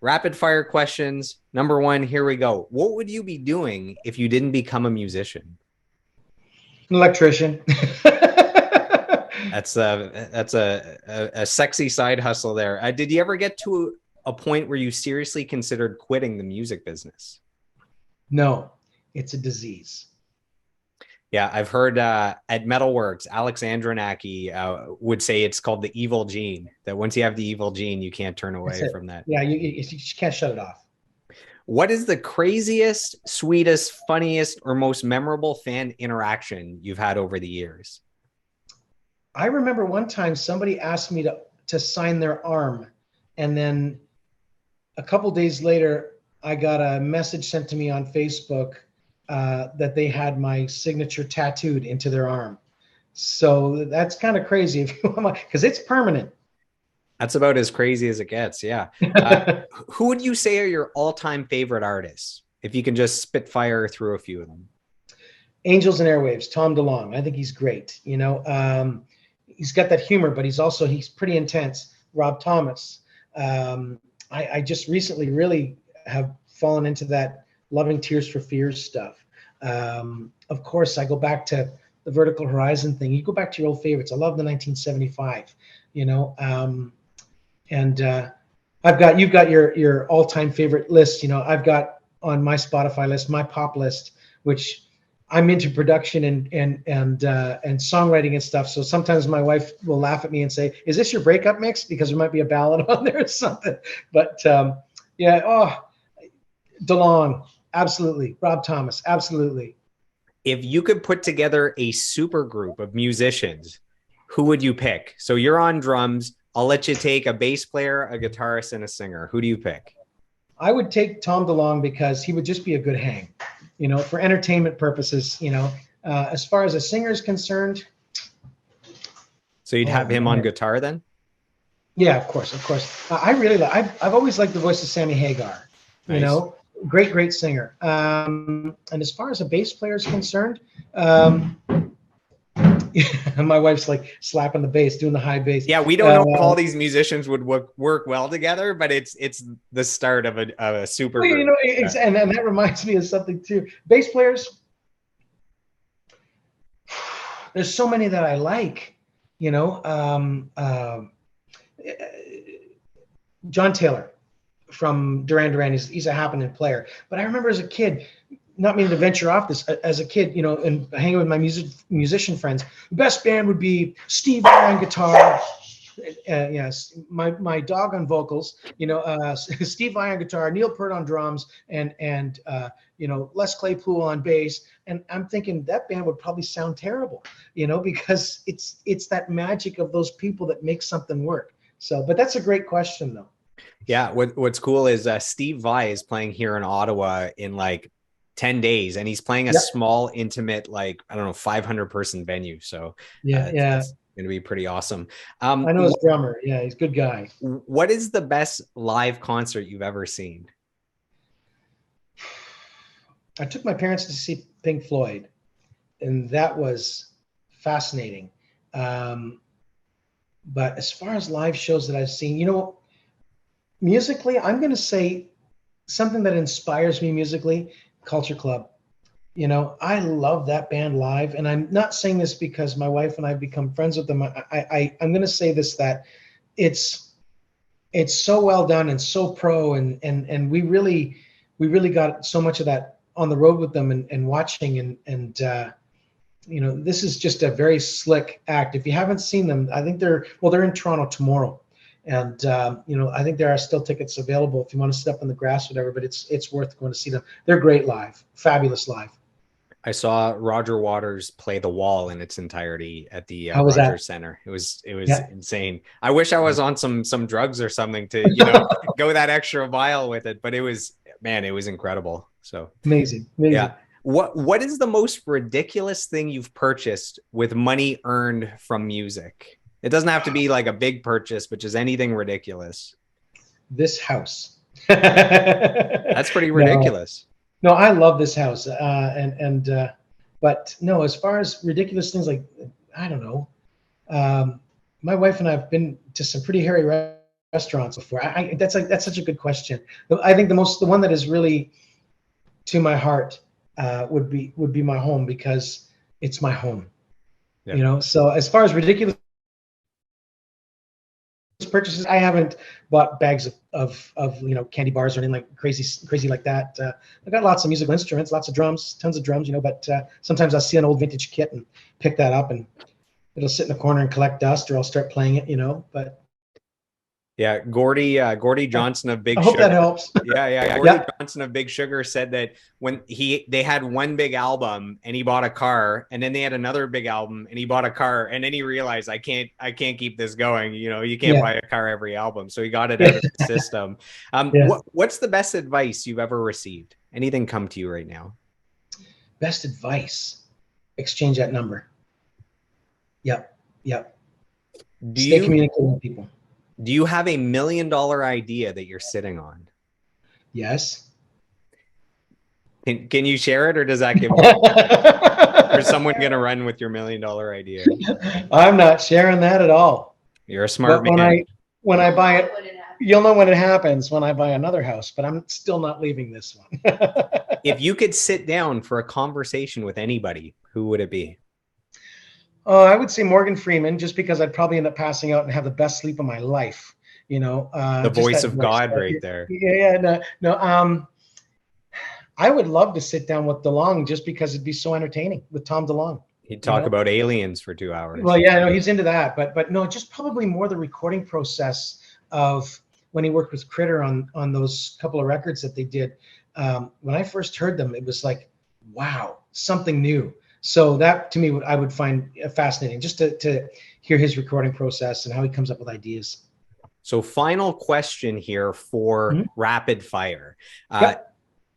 Rapid fire questions. Number one, here we go. What would you be doing if you didn't become a musician? An electrician. That's a sexy side hustle there. Did you ever get to a point where you seriously considered quitting the music business? No, it's a disease. Yeah, I've heard at Metalworks, Alex Andronacki would say it's called the evil gene. That once you have the evil gene, you can't turn That's away it. from that. Yeah, you just can't shut it off. What is the craziest, sweetest, funniest, or most memorable fan interaction you've had over the years? I remember one time somebody asked me to sign their arm, and then a couple days later, I got a message sent to me on Facebook that they had my signature tattooed into their arm. So that's kind of crazy if you want, because it's permanent. That's about as crazy as it gets. Yeah. Who would you say are your all-time favorite artists? If you can just spitfire through a few of them. Angels and Airwaves, Tom DeLonge. I think he's great. He's got that humor, but he's pretty intense. Rob Thomas. I just recently really have fallen into that Loving Tears for Fears stuff. Of course, I go back to the Vertical Horizon thing. You go back to your old favorites. I love the 1975. And you've got your all-time favorite list. I've got on my Spotify list, my pop list, which I'm into production and songwriting and stuff. So sometimes my wife will laugh at me and say, "Is this your breakup mix?" Because there might be a ballad on there or something. But yeah, DeLonge, absolutely. Rob Thomas, absolutely. If you could put together a super group of musicians, who would you pick? So you're on drums. I'll let you take a bass player, a guitarist, and a singer. Who do you pick? I would take Tom DeLonge because he would just be a good hang, for entertainment purposes. As far as a singer is concerned. So you'd have him on guitar then? Yeah, of course. I really I've always liked the voice of Sammy Hagar. Nice. Great singer. And as far as a bass player is concerned, my wife's like slapping the bass, doing the high bass. Yeah, we don't know if all these musicians would work well together, but it's the start of a super group. And that reminds me of something too. Bass players, there's so many that I like. John Taylor from Duran Duran, he's a happening player. But I remember as a kid, not meaning to venture off this, as a kid, and hanging with my musician friends, the best band would be Steve Vai on guitar. Yes, my dog on vocals, Steve Vai on guitar, Neil Peart on drums, and Les Claypool on bass. And I'm thinking that band would probably sound terrible, because it's that magic of those people that makes something work. So, but that's a great question though. Yeah, what's cool is Steve Vai is playing here in Ottawa in like 10 days, and he's playing a small, intimate, like, I don't know, 500 person venue. So it's going to be pretty awesome. I know his drummer. Yeah, he's a good guy. What is the best live concert you've ever seen? I took my parents to see Pink Floyd, and that was fascinating. But as far as live shows that I've seen, musically, I'm going to say something that inspires me musically, Culture Club. I love that band live, and I'm not saying this because my wife and I have become friends with them. I'm going to say this, that it's so well done and so pro, and we really got so much of that on the road with them and watching, and this is just a very slick act. If you haven't seen them, I think they're in Toronto tomorrow. And, I think there are still tickets available if you want to sit up in the grass, whatever, but it's worth going to see them. They're great live, fabulous live. I saw Roger Waters play The Wall in its entirety at the Rogers Center. It was insane. I wish I was on some drugs or something to, go that extra mile with it, but it was incredible. So amazing. Yeah. What is the most ridiculous thing you've purchased with money earned from music? It doesn't have to be like a big purchase, but just anything ridiculous. This house. That's pretty ridiculous. No, I love this house. But no, as far as ridiculous things, like, I don't know. My wife and I have been to some pretty hairy restaurants before? That's such a good question. I think the one that is really to my heart would be my home, because it's my home. Yeah. So as far as ridiculous purchases, I haven't bought bags of candy bars or anything like crazy like that. I got lots of musical instruments, lots of drums, tons of drums, but sometimes I'll see an old vintage kit and pick that up, and it'll sit in the corner and collect dust, or I'll start playing it, but yeah, Gordy Johnson of Big Sugar. I hope that helps. Yeah. Gordy Johnson of Big Sugar said that when they had one big album and he bought a car, and then they had another big album and he bought a car, and then he realized I can't keep this going. You can't buy a car every album, so he got it out of the system. What's the best advice you've ever received? Anything come to you right now? Best advice: exchange that number. Yep. Stay communicating with people. Do you have $1 million idea that you're sitting on? Yes. Can you share it, or does that give or is someone going to run with your $1 million idea? I'm not sharing that at all. You're a smart man. When I buy it, you'll know when it happens, when I buy another house, but I'm still not leaving this one. If you could sit down for a conversation with anybody, who would it be? I would say Morgan Freeman, just because I'd probably end up passing out and have the best sleep of my life. The voice of God right there. Yeah. No. I would love to sit down with DeLonge, just because it'd be so entertaining with Tom DeLonge. He'd talk about aliens for 2 hours. Well, yeah, no, he's into that, but no, just probably more the recording process of when he worked with Critter on those couple of records that they did. When I first heard them, it was like, wow, something new. So that, to me, I would find fascinating, just to hear his recording process and how he comes up with ideas. So final question here for rapid fire.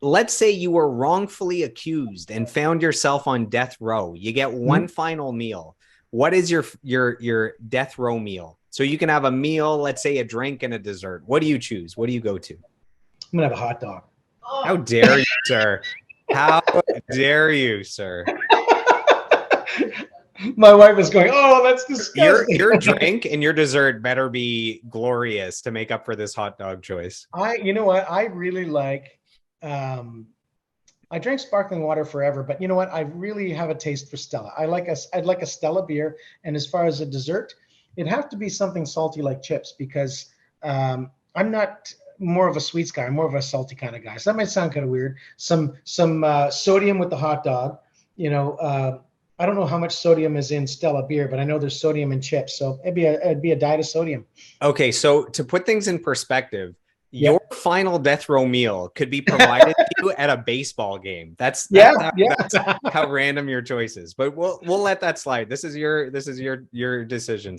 Let's say you were wrongfully accused and found yourself on death row. You get one final meal. What is your death row meal? So you can have a meal, let's say a drink and a dessert. What do you choose? What do you go to? I'm going to have a hot dog. How dare you, sir? How dare you, sir? My wife is going, oh, that's disgusting. Your drink and your dessert better be glorious to make up for this hot dog choice. You know what? I really like, I drank sparkling water forever, but you know what? I really have a taste for Stella. I'd like a Stella beer. And as far as a dessert, it'd have to be something salty like chips, because I'm not more of a sweets guy. I'm more of a salty kind of guy. So that might sound kind of weird. Some sodium with the hot dog, I don't know how much sodium is in Stella beer, but I know there's sodium in chips. So it'd be a diet of sodium. Okay. So to put things in perspective, your final death row meal could be provided to you at a baseball game. That's how random your choice is, but we'll let that slide. This is your decision.